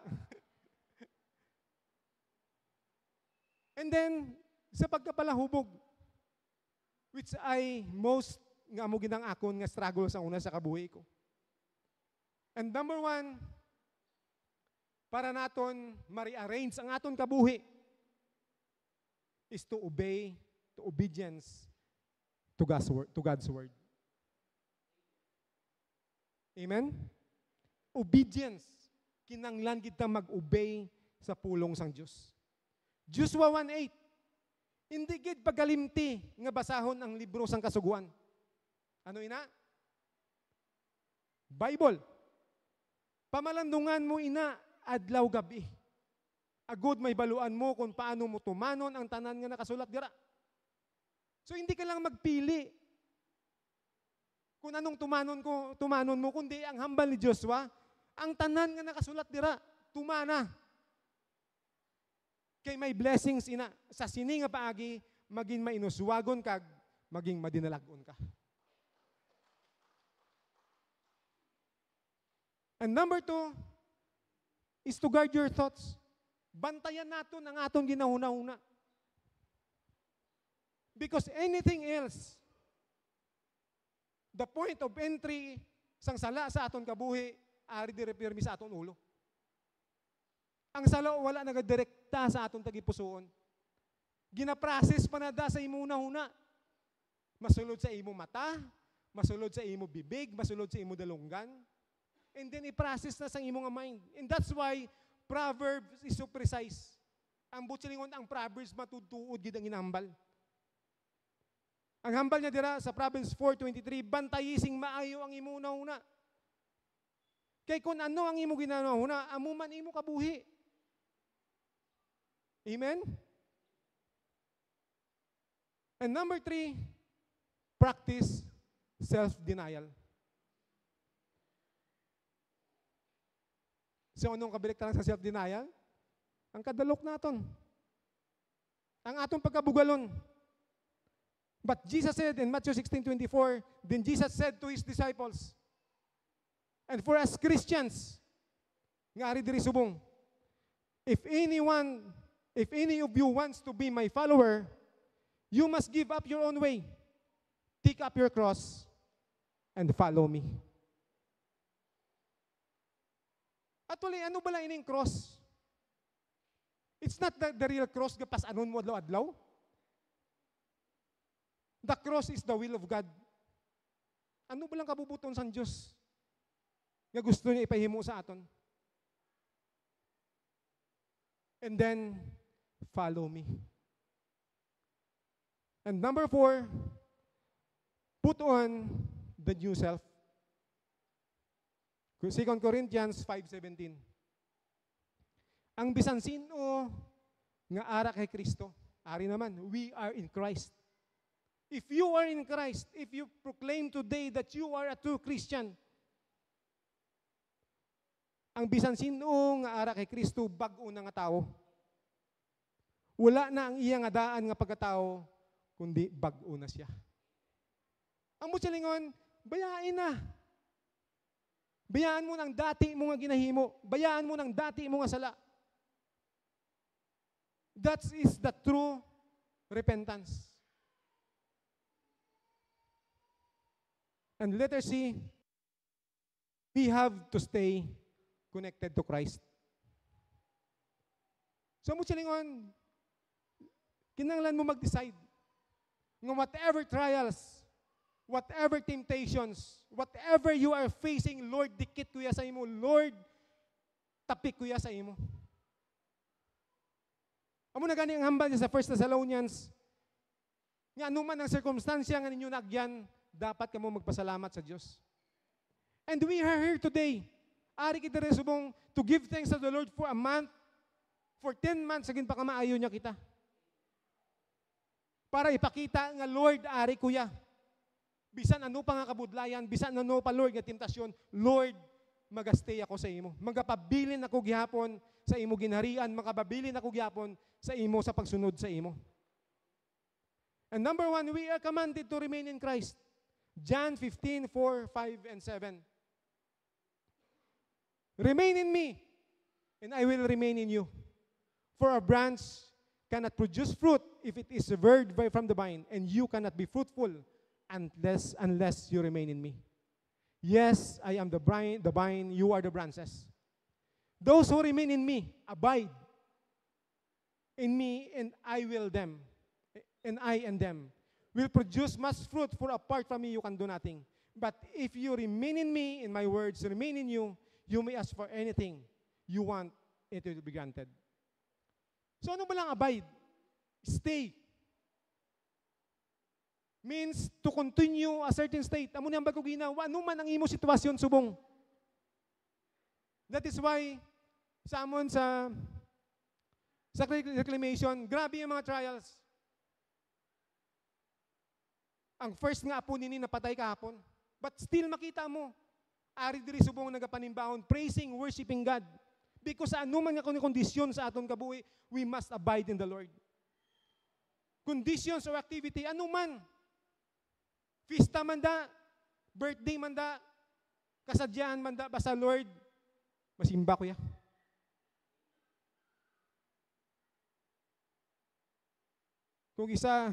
S2: And then, sa pagkapalahubog, which I most nga mo ginang akon nga struggle sa una sa kabuhi ko. And number one, para naton ma-rearrange ang aton kabuhi is to obey, to obedience to God's word. Amen? Obedience. Kinanglan kita mag-obey sa pulong sang Diyos. Joshua 1:8. Hindi gid pagalimti nga basahon ang libro sang Kasuguan. Ano ina? Bible. Pamalandungan mo ina adlaw gabi. Agud may baluan mo kung paano mo tumanon ang tanan nga nakasulat dira. So hindi ka lang magpili kung anong tumanon mo, kundi ang hambal ni Joshua, ang tanan nga nakasulat dira, tumana. Kay may blessings ina sa sini nga paagi maging mainuswagon kag maging madinalagon ka. And number 2 is to guard your thoughts. Bantayan naton ang atong ginahuna-huna. Because anything else, the point of entry sang sala sa aton kabuhi, ari di repirmi sa aton ulo. Ang sala wala nagadirekta sa aton tagipusoon. Ginaprocess pa na da sa imo una-una. Masulod sa imo mata, masulod sa imo bibig, masulod sa imo dalunggan. And then i-process na sa imo nga mind. And that's why Proverbs is so precise. Ang butsilingon ang Proverbs matutuod gid ang inambal. Ang hambal niya dira sa Proverbs 4:23, bantayising maayo ang imo una-una. Kay kung ano ang imo ginahuna, amo man imo kabuhi. Amen? And number 3, practice self-denial. So, anong kabaliktaran sa self-denial? Ang kadalok naton. Ang atong pagkabugalon. But Jesus said in Matthew 16:24, then Jesus said to His disciples, and for us Christians, nga ari diri subong, if any of you wants to be my follower, you must give up your own way. Take up your cross and follow me. At wala, ano bala ining cross? It's not the real cross gapas anon mo adlaw-adlaw. The cross is the will of God. Ano ba lang kabubuton sa Diyos nga gusto niya ipahimo sa aton? And then, follow me. And number 4, put on the new self. 2 Corinthians 5:17. Ang bisan sino nga ara kay Kristo, ari naman, we are in Christ. If you are in Christ, if you proclaim today that you are a true Christian, ang bisan sino nga ara kay Kristo, bag-o na nga tao. Wala na ang iya nga daan nga pagkatao, kundi bag-o na siya. Ang mutsalingon, bayain na. Bayaan mo ng dati mo nga ginahimo. Bayaan mo ng dati mo nga sala. That is the true repentance. And letter C, we have to stay connected to Christ. So mo silingon, kinanglan mo mag-decide ng whatever trials, whatever temptations, whatever you are facing, Lord, dikit kuya sa imo. Lord, tapik kuya sa imo. Amo na gani ang hambal niya sa 1 Thessalonians, nga anuman ang circumstansya nga ninyo nagyan, dapat kamo magpasalamat sa Diyos. And we are here today. Ari kita rin subong to give thanks to the Lord for a month, for 10 months, sagin pa ka maayo niya kita. Para ipakita nga, Lord, ari kuya. Bisan ano pa nga kabudlayan, bisan ano pa, Lord, nga temptasyon, Lord, magastay ako sa imo. Magapabilin ako gihapon sa imo ginharian, magapabilin ako gihapon sa imo sa pagsunod sa imo. And number 1, we are commanded to remain in Christ. John 15:4, 5, and 7. Remain in me, and I will remain in you. For a branch cannot produce fruit if it is severed from the vine, and you cannot be fruitful unless you remain in me. Yes, I am the vine, you are the branches. Those who remain in me, abide in me, and I will them, and I and them, will produce much fruit, for apart from me you can do nothing. But if you remain in me, and my words remain in you, you may ask for anything you want, it will be granted. So ano ba lang abide? Stay. Means to continue a certain state. Amo niyang bago ginawa, ano man ang imo sitwasyon subong. That is why, sa amon sa reclamation, grabe yung mga trials. Ang first nga apo nini napatay kahapon. But still makita mo, ari diri subong nagapanimbaon, praising, worshiping God. Because ano man nga kondisyon sa aton kabuhi, we must abide in the Lord. Conditions or activity, ano man. Fiesta man da, birthday man da, kasadyaan man da, basta Lord, masimba ko ya. Kung isa,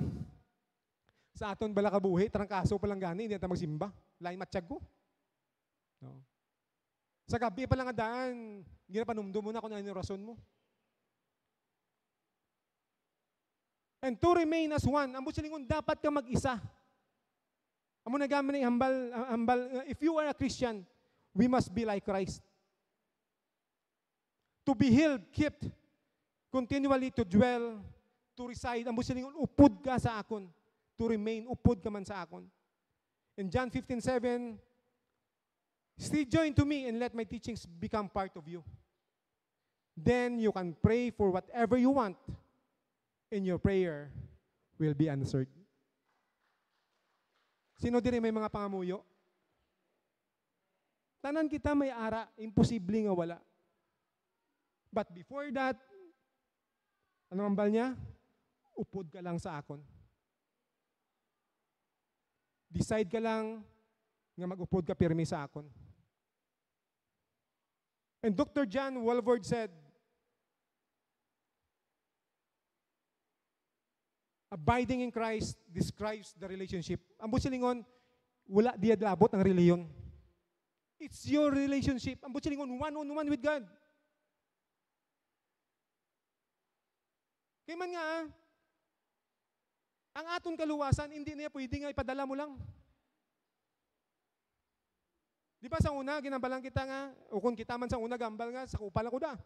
S2: sa aton bala kabuhi, trangkaso pa lang gani, hindi natin magsimba. Lain matsyag ko. No. Sa gabi pa lang adaan, hindi na panumdo mo na kung ano yung rason mo. And to remain as one, ang busilingon, dapat ka mag-isa. Amo nagaman ng hambal, if you are a Christian, we must be like Christ. To be healed, kept, continually to dwell, to reside. Ang busilingon, upod ka sa akon. To remain, upod ka man sa akon. In John 15:7, stay joined to me and let my teachings become part of you. Then you can pray for whatever you want, and your prayer will be answered. Sino diri may mga pangamuyo? Tanan kita may ara, imposible nga wala. But before that, ano ang bal niya? Upod ka lang sa akon. Decide ka lang nga mag-upod ka pirmi sa akon. And Dr. John Walvoord said, abiding in Christ describes the relationship. Ang busilingon, wala diadlabot ang reliyon. It's your relationship. Ang busilingon, one-on-one with God. Kaya man nga, ang aton kaluwasan, hindi niya pwede nga ipadala mo lang. Di ba sa una, ginambalan kita nga, o kung kita man sa una, gambal nga, sa kupal ako da.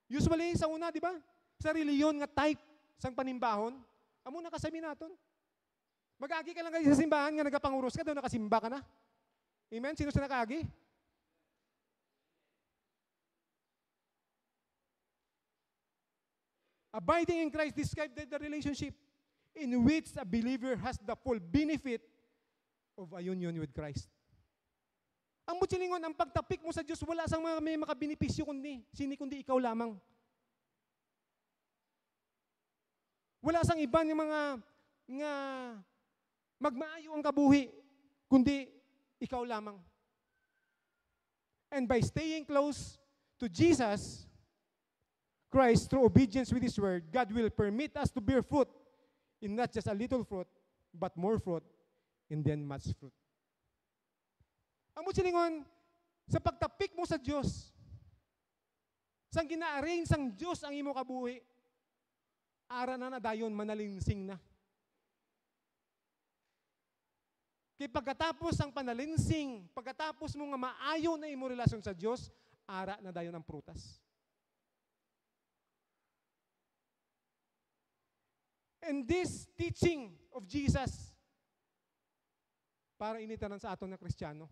S2: Usually, sa una, di ba? Sa reliyon nga type, sang panimbahon, amo na kasami naton. Mag-agi ka lang kayo sa simbahan nga nagapanguros ka, daw nakasimba ka na. Amen? Sino sa nakaagi? Abiding in Christ describes the relationship in which a believer has the full benefit of a union with Christ. Ang butsilingon, ang pagtapik mo sa Diyos, wala sang may makabenepisyo kundi ikaw lamang. Wala sang iba ng mga nga magmaayo ang kabuhi, kundi ikaw lamang. And by staying close to Jesus Christ through obedience with His Word, God will permit us to bear fruit in not just a little fruit, but more fruit, and then much fruit. Ang silingon, sa pagtapik mo sa Diyos, sang gina-arrange sang Diyos ang imo kabuhi, ara na dayon manalinsing na. Kaya pagkatapos ang panalinsing, pagkatapos mo nga maayo na imo relasyon sa Diyos, ara na dayon ang prutas. And this teaching of Jesus, para initanan sa aton na Kristiyano,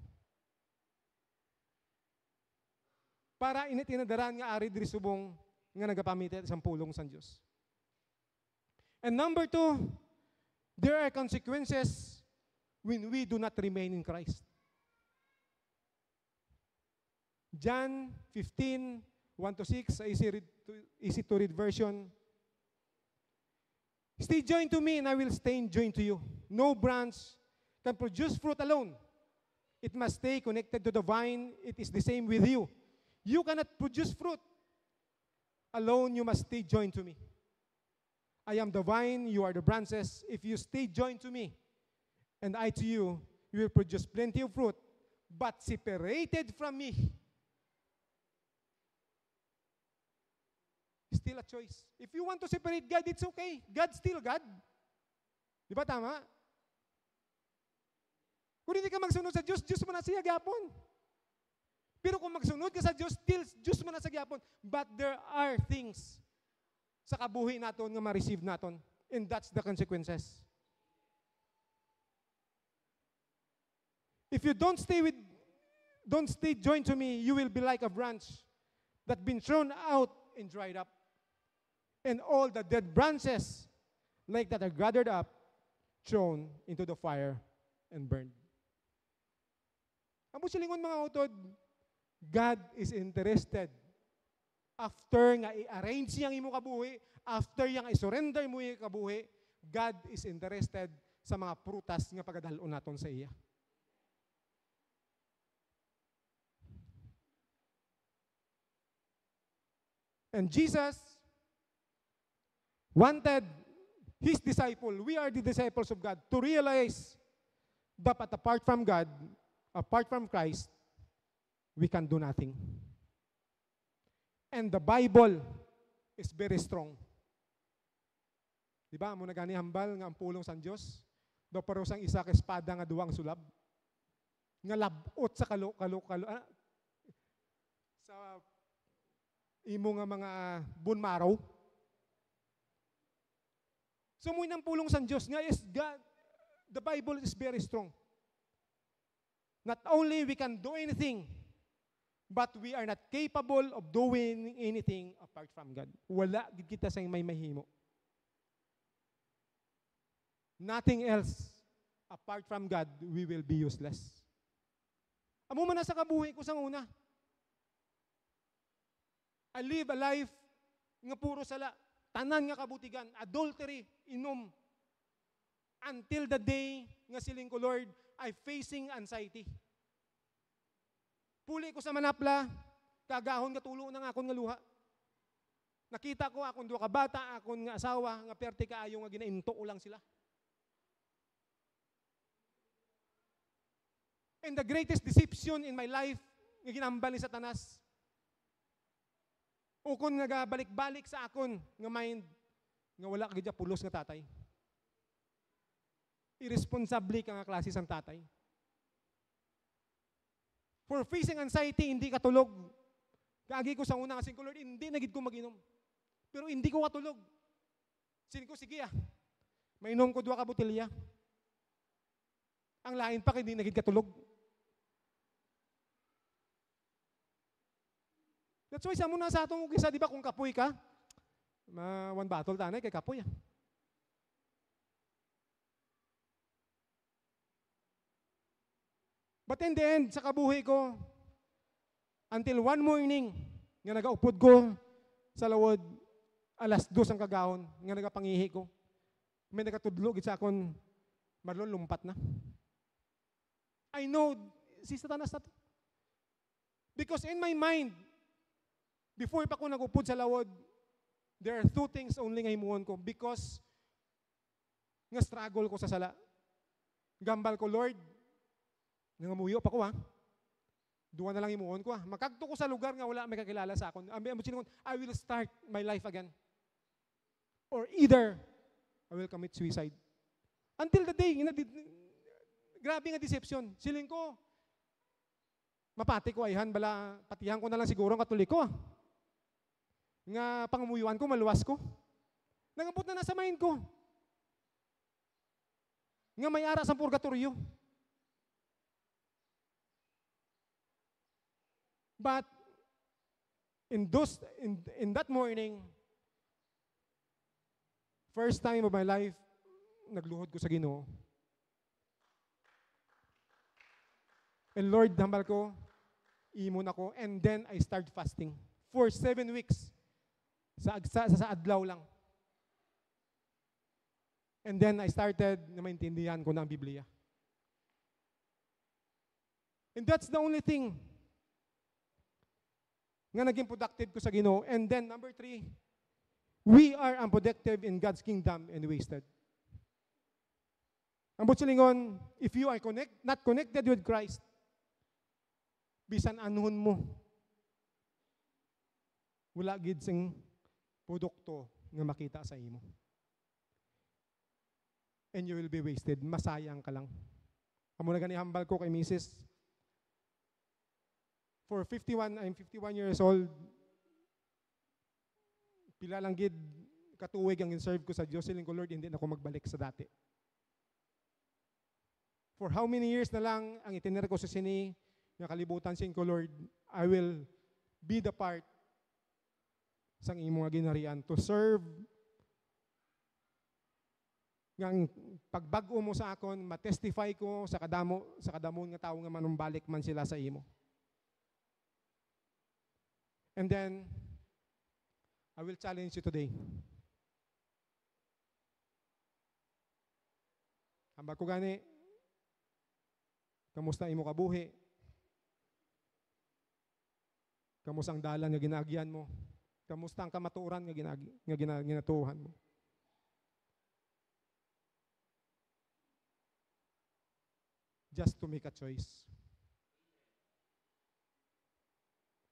S2: para inadaran nga ari diri subong nga nagapamitit sa pulong sa Diyos. And number 2, there are consequences when we do not remain in Christ. John 15, 1-6, easy to read version. Stay joined to me and I will stay joined to you. No branch can produce fruit alone. It must stay connected to the vine. It is the same with you. You cannot produce fruit alone. You must stay joined to me. I am the vine, you are the branches. If you stay joined to me, and I to you, you will produce plenty of fruit. But separated from me, still a choice. If you want to separate God, it's okay. God's still God. Di ba tama? Kung hindi ka magsunod sa Diyos, Diyos mo na siya gyapon. Pero kung magsunod ka sa Diyos, still Diyos mo na sa gyapon. But there are things sa kabuhi naton nga ma-receive naton. And that's the consequences. If you don't stay joined to me, you will be like a branch that been thrown out and dried up. And all the dead branches like that are gathered up, thrown into the fire and burned. Ang silingon mga utod, God is interested. After nga i-arrange siyang imo kabuhi, after yang i-surrender mo yung kabuhi, God is interested sa mga prutas nga pagadalon naton sa iya. And Jesus wanted His disciple, we are the disciples of God, to realize that apart from God, apart from Christ, we can do nothing. And the Bible is very strong. Diba? Muna gani hambal nga ang pulong sa Diyos, do paros ang isa ka espada nga duwang sulab, nga labot sa sa imo nga mga bunmaraw. So mo ng pulong sa Diyos nga is God, the Bible is very strong. Not only we can do anything, but we are not capable of doing anything apart from God. Wala gid kita sa may mahimo. Nothing else apart from God, we will be useless. Amo man na sa kabuhi ko sang una. I live a life nga puro sala, tanan nga kabutigan, adultery, inom. Until the day nga siling ko, Lord, I facing anxiety. Puli ko sa manapla, kagahon nga tulo ng akon nga luha. Nakita ko akon duha ka bata, akon nga asawa, nga perti kaayo nga ginainto ko lang sila. And the greatest deception in my life, nga ginambal ni Satanas, ukon nga balik-balik sa akon nga mind, nga wala kagidya pulos nga tatay. Irresponsable ka nga klase sang tatay. For facing anxiety, hindi katulog. Kaagi ko sa una kasing ko, Lord, hindi nagid ko mag-inom. Pero hindi ko katulog. Sin ko, sige mainom ko 2 ka botelya. Ang lain pa, hindi nagid katulog. That's why sa muna sa atong kisa, di ba, kung kapoy ka, one bottle tanay kay kapoy. But in the end, sa kabuhi ko, until one morning, nga nagaupod ko sa lawod, alas 2 ang kagahon, nga nagapangihi ko, may nagatudlog sa akon, Marlon, lumpat na. I know, si Satanas na to. Because in my mind, before pa ko nagupod sa lawod, there are 2 things only nga himuon ko because nga struggle ko sa sala. Gambal ko, Lord, nangamuyo pa ko Duwa na lang himuon ko Makagto ko sa lugar nga wala may kakilala sa akon. I will start my life again. Or either, I will commit suicide. Until the day, grabe nga deception. Siling ko, mapati ko ayhan, bala, patihan ko na lang siguro ang katoliko nga pangumuyuan ko, maluwas ko. Nangabot na nasa mind ko. Nga may ara sa purgatorio. But in that morning, first time of my life, nagluhod ko sa Ginoo. And Lord, hambal ko, imon ako, and then I start fasting for 7 weeks. Sa adlaw lang. And then I started na maintindihan ko na ang Biblia. And that's the only thing nga naging productive ko sa Ginoo. And then number 3, we are unproductive in God's kingdom and wasted. Ang butsilingon, if you are not connected with Christ, bisan anuhon mo, wala gid sing produkto nga makita sa imo. And you will be wasted. Masayang ka lang. Amo na gani hambal ko kay Mrs. I'm 51 years old. Pila lang gid katuig ang in-serve ko sa Diyos. Siling ko, Lord, hindi na ako magbalik sa dati. For how many years na lang ang itinira ko sa sini, nga kalibutan sin ko, Lord, I will be the part sang imo nga ginharian to serve ngang pagbag-o mo sa akon, matestify ko sa kadamon nga tawo nga manumbalik man sila sa imo. And then, I will challenge you today. Hambal ko gani, kamusta imo kabuhi? Kamusta ang dalan nga ginagyan mo? Kamusta ang kamatuoran nga ginatuhan mo? Just to make a choice.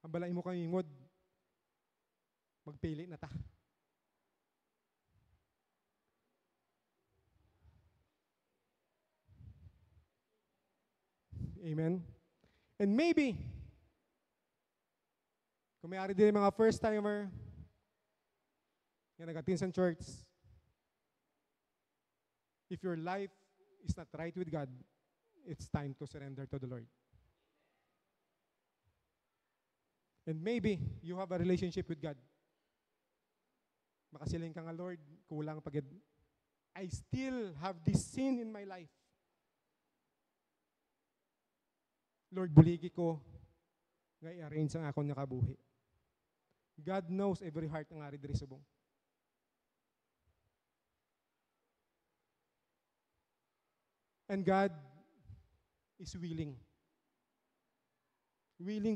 S2: Ang balay mo kang ingod, magpili na ta. Amen? And maybe, kung may ari din mga first-timer, nga nag-attend sa church, if your life is not right with God, it's time to surrender to the Lord. And maybe you have a relationship with God. Makasiling ka nga, Lord, kulang pagid. I still have this sin in my life. Lord, buligi ko nga i-arrange ang akong nakabuhi. God knows every heart ng ari diri subong. And God is willing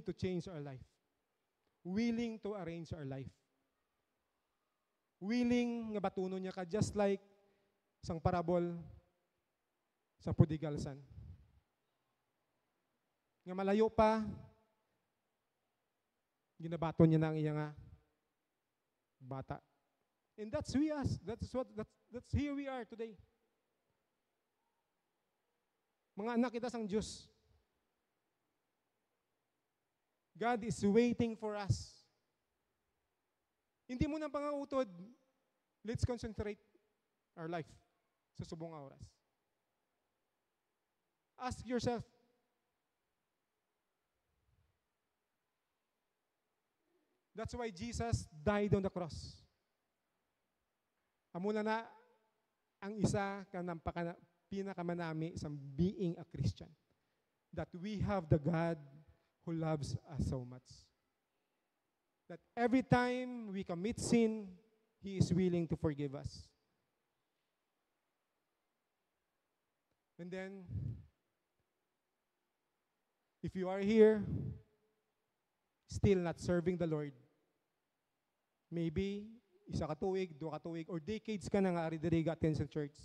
S2: to change our life. Willing to arrange our life. Willing nga batunon niya ka, just like sang parabol sa prodigal son. Nga malayo pa, ginabaton niya na ang iya nga bata. And that's we us. That's here we are today. Mga anak kita sang Diyos. God is waiting for us. Hindi mo nang pangautod, let's concentrate our life sa subong nga oras. Ask yourself, that's why Jesus died on the cross. Amo na ang isa kanang pinakamanami sa being a Christian. That we have the God who loves us so much. That every time we commit sin, He is willing to forgive us. And then, if you are here, still not serving the Lord, maybe, isa ka tuig, dua ka tuig, or decades ka na nga ari diri attend sa church.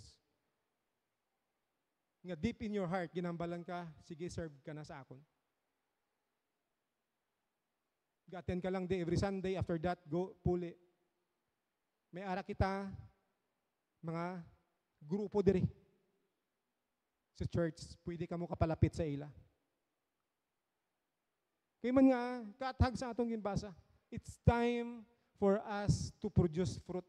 S2: Nga deep in your heart, ginambalan ka, sige, serve ka na sa akon. Ga-attend ka lang di every Sunday, after that, go, puli. May ara kita, mga grupo diri sa church, pwede ka mo kapalapit sa ila. Kaya man nga, kaathag sa atong ginbasa, it's time for us to produce fruit.